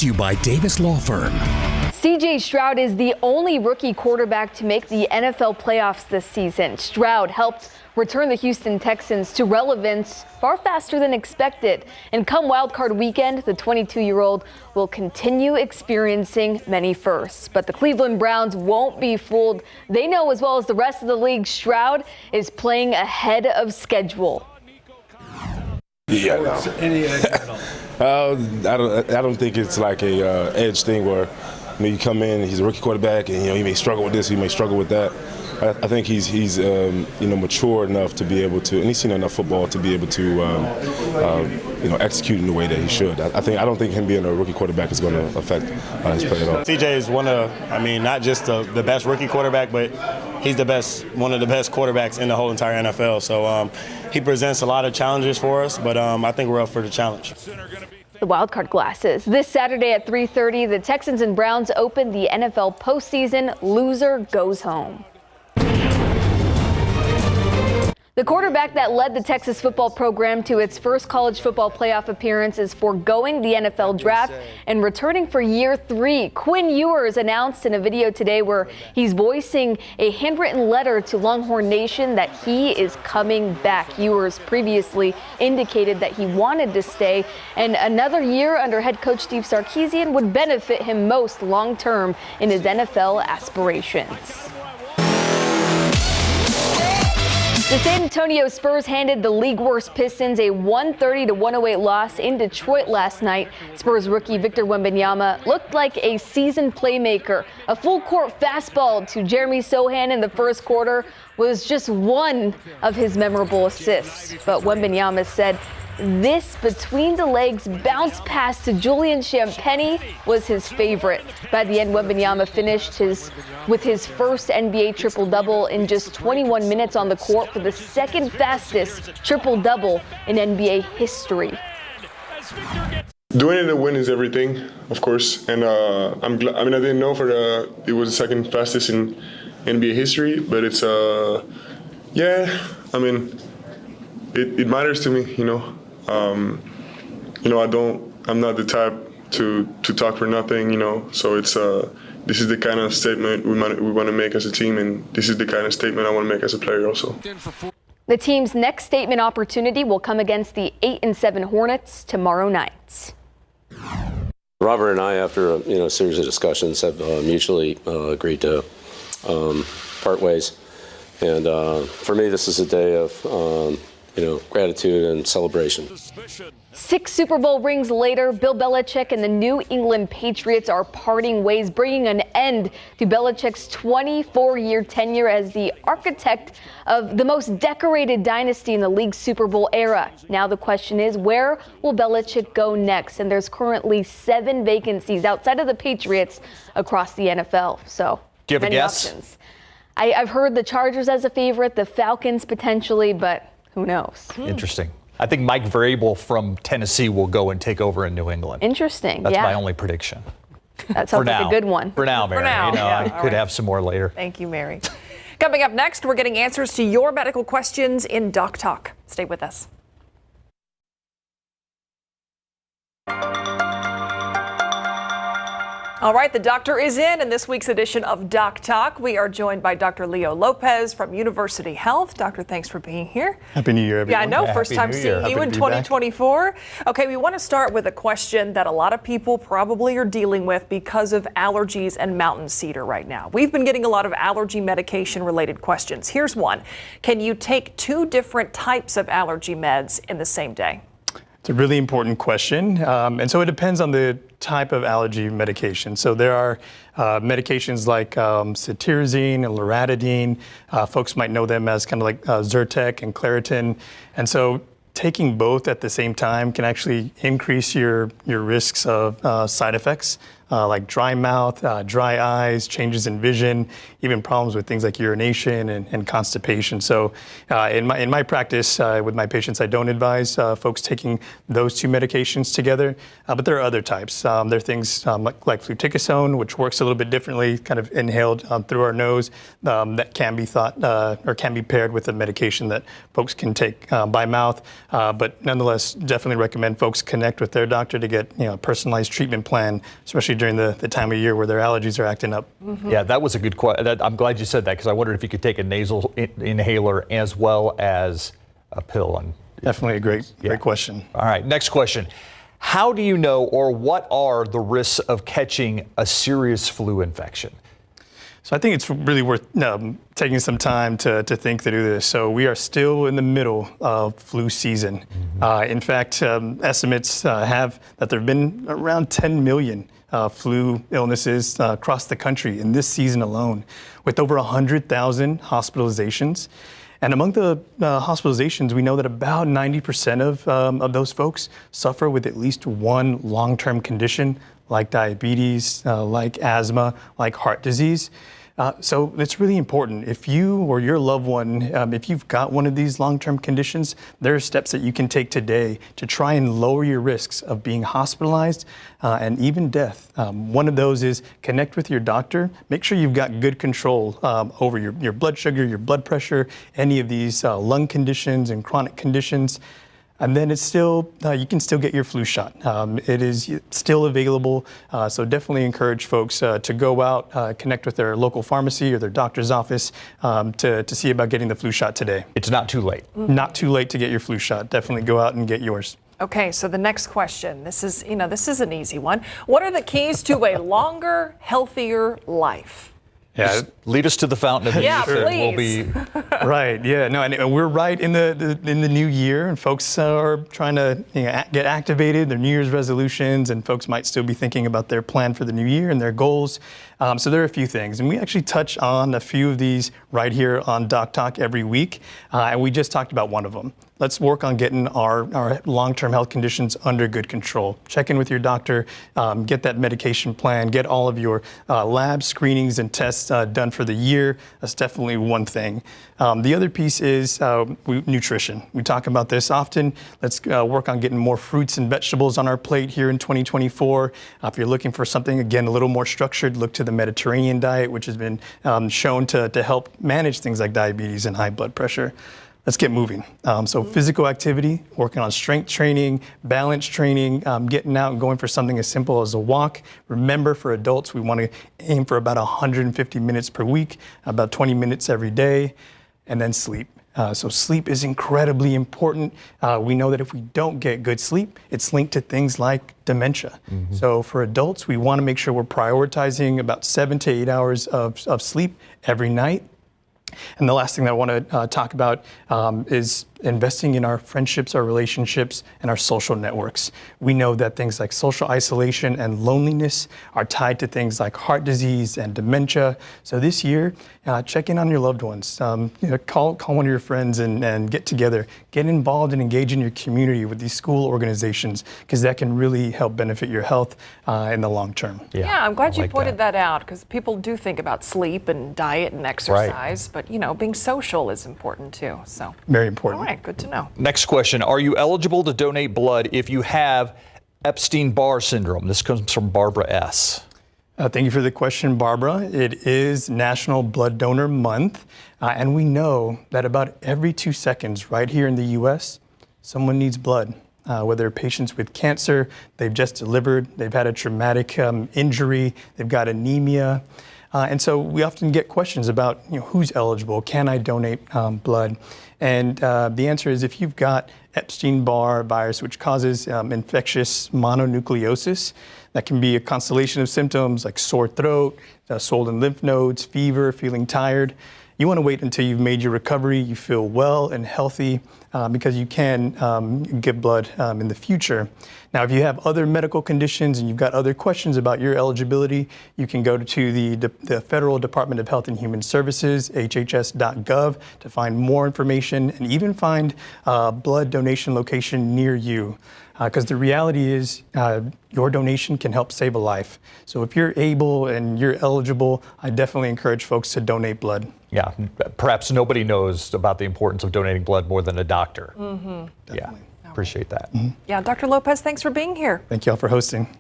to you by Davis Law Firm. C.J. Stroud is the only rookie quarterback to make the NFL playoffs this season. Stroud helped return the Houston Texans to relevance far faster than expected. And come wildcard weekend, the 22-year-old will continue experiencing many firsts. But the Cleveland Browns won't be fooled. They know as well as the rest of the league, Stroud is playing ahead of schedule. Yeah, I don't think it's like a edge thing where you come in, he's a rookie quarterback, and he may struggle with this, he may struggle with that. I think he's mature enough to be able to, and he's seen enough football to be able to execute in the way that he should. I don't think him being a rookie quarterback is going to affect his play at all. CJ is not just the best rookie quarterback, but he's one of the best quarterbacks in the whole entire NFL. So he presents a lot of challenges for us, but I think we're up for the challenge. The wildcard glasses. This Saturday at 3:30, the Texans and Browns open the NFL postseason. Loser goes home. The quarterback that led the Texas football program to its first college football playoff appearance is foregoing the NFL draft and returning for year 3. Quinn Ewers announced in a video today where he's voicing a handwritten letter to Longhorn Nation that he is coming back. Ewers previously indicated that he wanted to stay, and another year under head coach Steve Sarkisian would benefit him most long term in his NFL aspirations. The San Antonio Spurs handed the league worst Pistons a 130-108 loss in Detroit last night. Spurs rookie Victor Wembanyama looked like a seasoned playmaker. A full-court fastball to Jeremy Sohan in the first quarter was just one of his memorable assists. But Wembanyama said this between-the-legs bounce pass to Julian Champagnie was his favorite. By the end, Wembanyama finished with his first NBA triple-double in just 21 minutes on the court for the second fastest triple-double in NBA history. Doing it to win is everything, of course, and I'm glad. I didn't know it was the second fastest in NBA history, but it's it matters to me, I'm not the type to talk for nothing, so it's this is the kind of statement we want to make as a team, and this is the kind of statement I want to make as a player also. The team's next statement opportunity will come against the 8-7 Hornets tomorrow night. Robert and I, after a series of discussions, have mutually agreed to part ways. And for me, this is a day of gratitude and celebration. 6 Super Bowl rings later, Bill Belichick and the New England Patriots are parting ways, bringing an end to Belichick's 24-year tenure as the architect of the most decorated dynasty in the league's Super Bowl era. Now the question is, where will Belichick go next? And there's currently 7 vacancies outside of the Patriots across the NFL. So, do you have a guess? Options. I've heard the Chargers as a favorite, the Falcons potentially, but who knows? Interesting. I think Mike Vrabel from Tennessee will go and take over in New England. Interesting. That's my only prediction. That sounds like a good one. For now, Mary. I could have some more later. Thank you, Mary. Coming up next, we're getting answers to your medical questions in Doc Talk. Stay with us. All right, the doctor is in this week's edition of Doc Talk. We are joined by Dr. Leo Lopez from University Health. Doctor, thanks for being here. Happy New Year, everyone. Yeah, I know. First time seeing you in 2024. Okay, we want to start with a question that a lot of people probably are dealing with because of allergies and mountain cedar right now. We've been getting a lot of allergy medication-related questions. Here's one. Can you take 2 different types of allergy meds in the same day? It's a really important question. And so it depends on the type of allergy medication. So there are medications like cetirizine and loratadine. Folks might know them as kind of like Zyrtec and Claritin. And so taking both at the same time can actually increase your risks of side effects. like dry mouth, dry eyes, changes in vision, even problems with things like urination and constipation. So in my practice with my patients, I don't advise folks taking those two medications together, but there are other types. There are things like fluticasone, which works a little bit differently, kind of inhaled through our nose, that can be thought or can be paired with a medication that folks can take by mouth. But nonetheless, definitely recommend folks connect with their doctor to get a personalized treatment plan, especially during the time of year where their allergies are acting up. Yeah, that was a good question. I'm glad you said that because I wondered if you could take a nasal inhaler as well as a pill. Definitely a great question. All right, next question. How do you know, or what are the risks of catching a serious flu infection? So I think it's really worth taking some time to think through this. So we are still in the middle of flu season. In fact, estimates have that there have been around 10 million flu illnesses across the country in this season alone, with over 100,000 hospitalizations. And among the hospitalizations, we know that about 90% of those folks suffer with at least one long-term condition, like diabetes, like asthma, like heart disease. So it's really important. If you or your loved one, if you've got one of these long-term conditions, there are steps that you can take today to try and lower your risks of being hospitalized and even death. One of those is connect with your doctor. Make sure you've got good control over your blood sugar, your blood pressure, any of these lung conditions and chronic conditions. And then it's still, you can still get your flu shot. It is still available, so definitely encourage folks to go out, connect with their local pharmacy or their doctor's office to see about getting the flu shot today. It's not too late. Not too late to get your flu shot. Definitely go out and get yours. Okay, so the next question, this is an easy one. What are the keys to a longer, healthier life? Yeah, Just lead us to the fountain of youth. Yeah, And please. we'll be right. Yeah. No, and we're right in the new year, and folks are trying to get activated, their New Year's resolutions, and folks might still be thinking about their plan for the new year and their goals. So there are a few things, and we actually touch on a few of these right here on Doc Talk every week, and we just talked about one of them. Let's work on getting our long-term health conditions under good control. Check in with your doctor, get that medication plan, get all of your lab screenings and tests done for the year. That's definitely one thing. The other piece is nutrition. We talk about this often. Let's work on getting more fruits and vegetables on our plate here in 2024. If you're looking for something, again, a little more structured, look to the Mediterranean diet, which has been shown to help manage things like diabetes and high blood pressure. Let's get moving. So physical activity, working on strength training, balance training, getting out and going for something as simple as a walk. Remember, for adults, we want to aim for about 150 minutes per week, about 20 minutes every day, and then sleep. So sleep is incredibly important. We know that if we don't get good sleep, it's linked to things like dementia. So for adults, we want to make sure we're prioritizing about 7 to 8 hours of sleep every night. And the last thing that I want to talk about is investing in our friendships, our relationships, and our social networks. We know that things like social isolation and loneliness are tied to things like heart disease and dementia. So this year, check in on your loved ones. Call one of your friends and get together. Get involved and engage in your community with these school organizations, because that can really help benefit your health in the long term. Yeah, I'm glad you pointed that out, because people do think about sleep and diet and exercise, but being social is important too. So very important. All right, good to know. Next question. Are you eligible to donate blood if you have Epstein-Barr syndrome? This comes from Barbara S. Thank you for the question, Barbara. It is National Blood Donor Month, and we know that about every 2 seconds right here in the U.S., someone needs blood. Whether patients with cancer, they've just delivered, they've had a traumatic injury, they've got anemia. And so we often get questions about who's eligible, can I donate blood? And the answer is, if you've got Epstein-Barr virus, which causes infectious mononucleosis, that can be a constellation of symptoms like sore throat, swollen lymph nodes, fever, feeling tired. You want to wait until you've made your recovery, you feel well and healthy, because you can give blood in the future. Now, if you have other medical conditions and you've got other questions about your eligibility, you can go to the Federal Department of Health and Human Services, HHS.gov, to find more information and even find a blood donation location near you. Because the reality is your donation can help save a life. So if you're able and you're eligible, I definitely encourage folks to donate blood. Yeah, perhaps nobody knows about the importance of donating blood more than a doctor. Yeah, appreciate that. Yeah, Dr. Lopez, thanks for being here. Thank you all for hosting.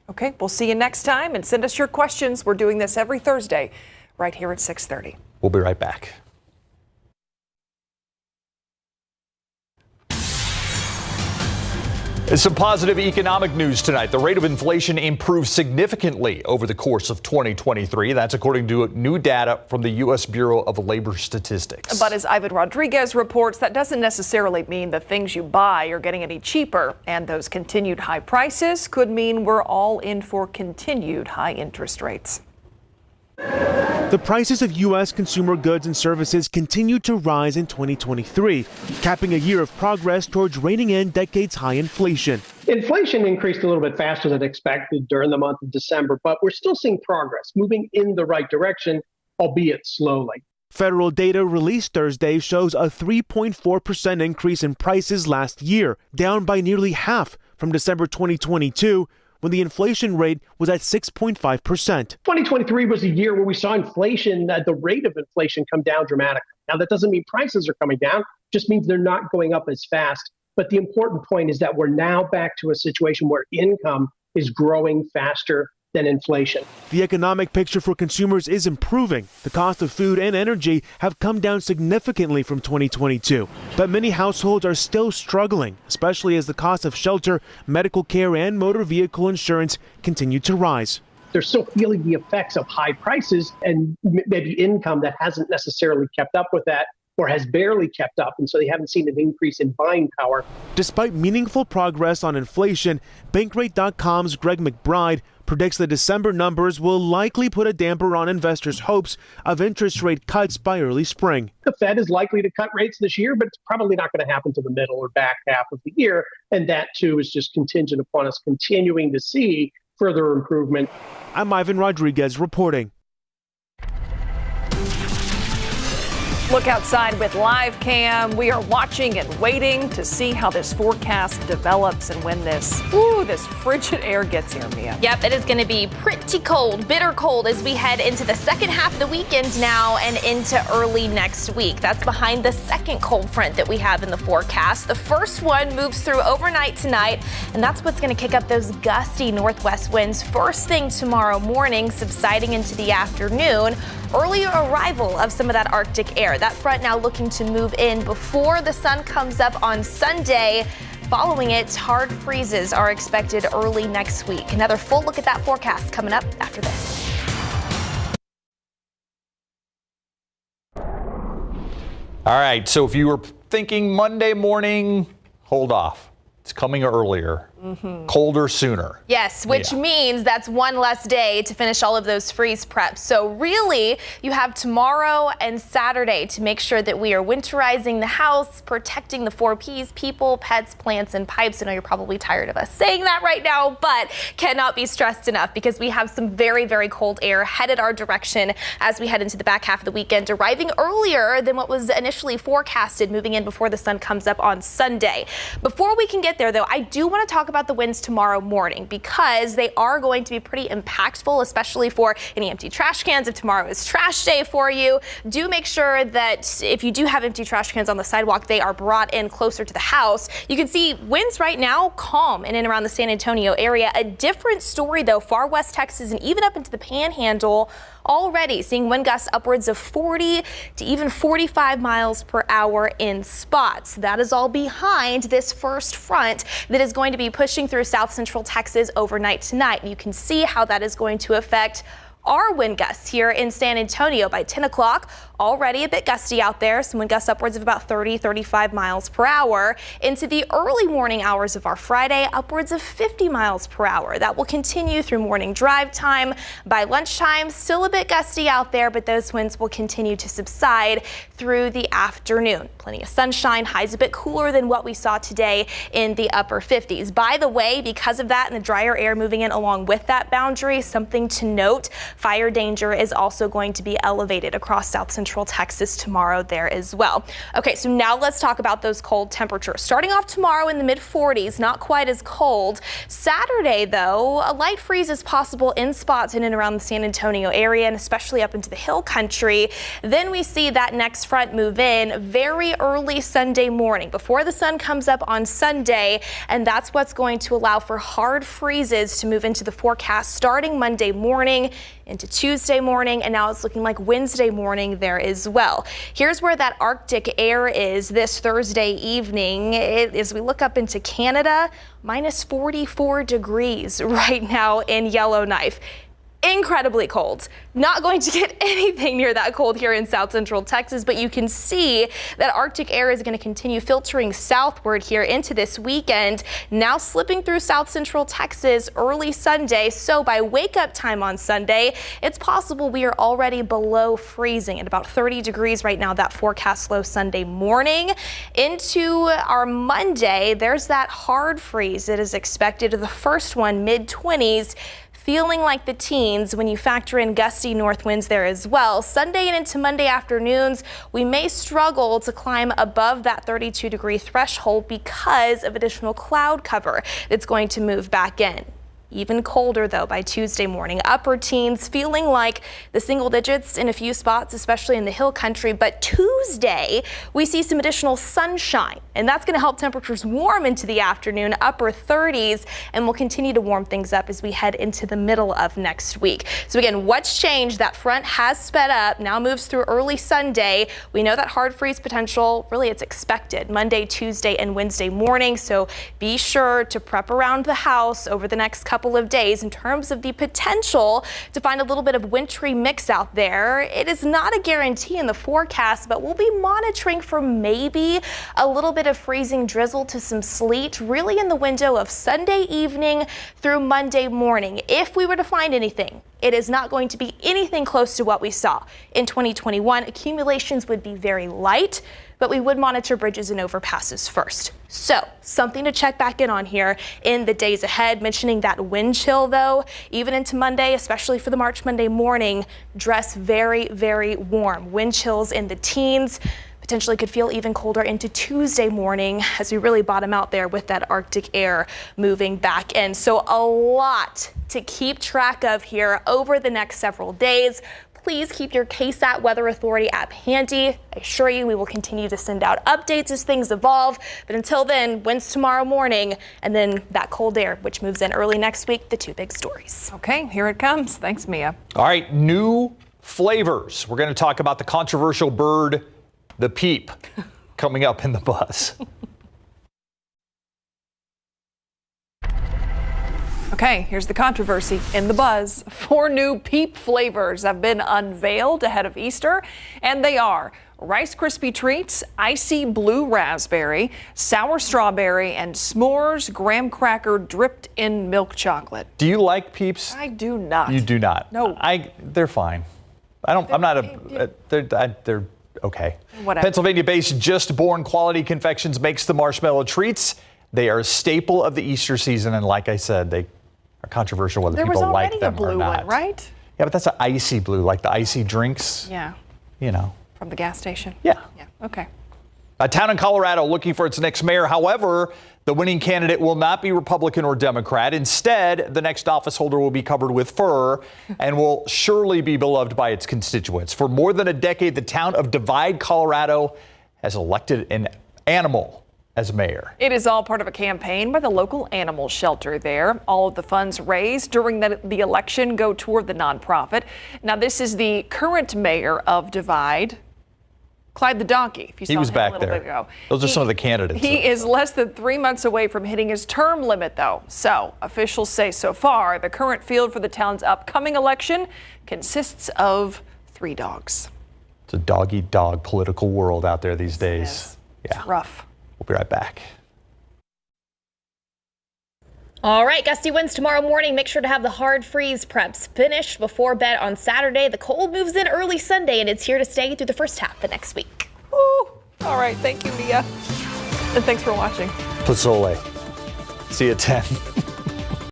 Okay, we'll see you next time, and send us your questions. We're doing this every Thursday right here at 6:30. We'll be right back. Some positive economic news tonight. The rate of inflation improved significantly over the course of 2023. That's according to new data from the U.S. Bureau of Labor Statistics. But as Ivan Rodriguez reports, that doesn't necessarily mean the things you buy are getting any cheaper. And those continued high prices could mean we're all in for continued high interest rates. The prices of U.S. consumer goods and services continued to rise in 2023, capping a year of progress towards reining in decades-high inflation. Inflation increased a little bit faster than expected during the month of December, but we're still seeing progress, moving in the right direction, albeit slowly. Federal data released Thursday shows a 3.4% increase in prices last year, down by nearly half from December 2022, when the inflation rate was at 6.5%. 2023 was a year where we saw inflation, the rate of inflation come down dramatically. Now, that doesn't mean prices are coming down, just means they're not going up as fast. But the important point is that we're now back to a situation where income is growing faster than inflation. The economic picture for consumers is improving. The cost of food and energy have come down significantly from 2022, but many households are still struggling, especially as the cost of shelter, medical care, and motor vehicle insurance continue to rise. They're still feeling the effects of high prices and maybe income that hasn't necessarily kept up with that, or has barely kept up, and so they haven't seen an increase in buying power. Despite meaningful progress on inflation, Bankrate.com's Greg McBride predicts the December numbers will likely put a damper on investors' hopes of interest rate cuts by early spring. The Fed is likely to cut rates this year, but it's probably not going to happen to the middle or back half of the year, and that too is just contingent upon us continuing to see further improvement. I'm Ivan Rodriguez reporting. Look outside with live cam. We are watching and waiting to see how this forecast develops and when this frigid air gets here, Mia. Yep, it is going to be pretty cold, bitter cold as we head into the second half of the weekend now and into early next week. That's behind the second cold front that we have in the forecast. The first one moves through overnight tonight, and that's what's going to kick up those gusty northwest winds first thing tomorrow morning, subsiding into the afternoon. Earlier arrival of some of that Arctic air. That front now looking to move in before the sun comes up on Sunday. Following it, hard freezes are expected early next week. Another full look at that forecast coming up after this. All right, so if you were thinking Monday morning, hold off. It's coming earlier, colder sooner. Yes, which means that's one less day to finish all of those freeze preps. So really, you have tomorrow and Saturday to make sure that we are winterizing the house, protecting the 4 Ps, people, pets, plants, and pipes. I know you're probably tired of us saying that right now, but cannot be stressed enough because we have some very, very cold air headed our direction as we head into the back half of the weekend, arriving earlier than what was initially forecasted, moving in before the sun comes up on Sunday. Before we can get there, though, I do want to talk about the winds tomorrow morning because they are going to be pretty impactful, especially for any empty trash cans. If tomorrow is trash day for you, do make sure that if you do have empty trash cans on the sidewalk, they are brought in closer to the house. You can see winds right now calm in and around the San Antonio area. A different story, though, far west Texas and even up into the Panhandle. Already seeing wind gusts upwards of 40 to even 45 miles per hour in spots. That is all behind this first front that is going to be pushing through south central Texas overnight tonight. You can see how that is going to affect our wind gusts here in San Antonio. By 10 o'clock, already a bit gusty out there. Some wind gusts upwards of about 30-35 miles per hour. Into the early morning hours of our Friday, upwards of 50 miles per hour. That will continue through morning drive time. By lunchtime, still a bit gusty out there, but those winds will continue to subside through the afternoon. Plenty of sunshine, highs a bit cooler than what we saw today in the upper 50s. By the way, because of that and the drier air moving in along with that boundary, something to note, fire danger is also going to be elevated across south central Texas tomorrow there as well. Okay, so now let's talk about those cold temperatures. Starting off tomorrow in the mid 40s, not quite as cold. Saturday, though, a light freeze is possible in spots in and around the San Antonio area and especially up into the hill country. Then we see that next front move in very early Sunday morning before the sun comes up on Sunday, and that's what's going to allow for hard freezes to move into the forecast starting Monday morning into Tuesday morning, and now it's looking like Wednesday morning there as well. Here's where that Arctic air is this Thursday evening. As we look up into Canada, minus 44 degrees right now in Yellowknife. Incredibly cold. Not going to get anything near that cold here in south central Texas, but you can see that Arctic air is going to continue filtering southward here into this weekend, now slipping through south central Texas early Sunday. So by wake up time on Sunday, it's possible we are already below freezing at about 30 degrees right now, that forecast low Sunday morning. Into our Monday, there's that hard freeze that is expected, the first one mid 20s. Feeling like the teens when you factor in gusty north winds there as well. Sunday and into Monday afternoons, we may struggle to climb above that 32-degree threshold because of additional cloud cover that's going to move back in. Even colder, though, by Tuesday morning. Upper teens, feeling like the single digits in a few spots, especially in the hill country. But Tuesday, we see some additional sunshine, and that's going to help temperatures warm into the afternoon, upper 30s, and we'll continue to warm things up as we head into the middle of next week. So again, what's changed? That front has sped up, now moves through early Sunday. We know that hard freeze potential, really it's expected Monday, Tuesday, and Wednesday morning. So be sure to prep around the house over the next couple of days in terms of the potential to find a little bit of wintry mix out there. It is not a guarantee in the forecast, but we'll be monitoring for maybe a little bit of freezing drizzle to some sleet really in the window of Sunday evening through Monday morning. If we were to find anything, it is not going to be anything close to what we saw in 2021. Accumulations would be very light, but we would monitor bridges and overpasses first. So something to check back in on here in the days ahead. Mentioning that wind chill, though, even into Monday, especially for the March Monday morning, dress very, very warm. Wind chills in the teens. Potentially could feel even colder into Tuesday morning as we really bottom out there with that Arctic air moving back in. So a lot to keep track of here over the next several days. Please keep your KSAT Weather Authority app handy. I assure you we will continue to send out updates as things evolve. But until then, winds tomorrow morning and then that cold air, which moves in early next week, the two big stories. Okay, here it comes. Thanks, Mia. All right, new flavors. We're going to talk about the controversial bird, the peep, coming up in the buzz. Okay, here's the controversy in the buzz. 4 new peep flavors have been unveiled ahead of Easter, and they are Rice Krispie Treats, Icy Blue Raspberry, Sour Strawberry, and S'mores Graham Cracker dripped in milk chocolate. Do you like Peeps? I do not. You do not? No. They're fine. They're okay. Whatever. Pennsylvania-based Just Born Quality Confections makes the marshmallow treats. They are a staple of the Easter season, and like I said, they are controversial whether people like them or not. There was already a blue one, right? Yeah, but that's an icy blue, like the icy drinks. Yeah. You know. From the gas station? Yeah. Yeah, okay. A town in Colorado looking for its next mayor. However, the winning candidate will not be Republican or Democrat. Instead, the next office holder will be covered with fur and will surely be beloved by its constituents. For more than a decade, the town of Divide, Colorado, has elected an animal as mayor. It is all part of a campaign by the local animal shelter there. All of the funds raised during the election go toward the nonprofit. Now, this is the current mayor of Divide, Clyde the donkey. If you saw he was him back a little there. bit ago. Those are some of the candidates. He is less than 3 months away from hitting his term limit, though. So officials say so far the current field for the town's upcoming election consists of 3 dogs. It's a dog-eat-dog political world out there these days. Yes. Yeah. It's rough. We'll be right back. All right, gusty winds tomorrow morning. Make sure to have the hard freeze preps finished before bed on Saturday. The cold moves in early Sunday, and it's here to stay through the first half of next week. Ooh. All right. Thank you, Mia. And thanks for watching. Pozole. See you at 10.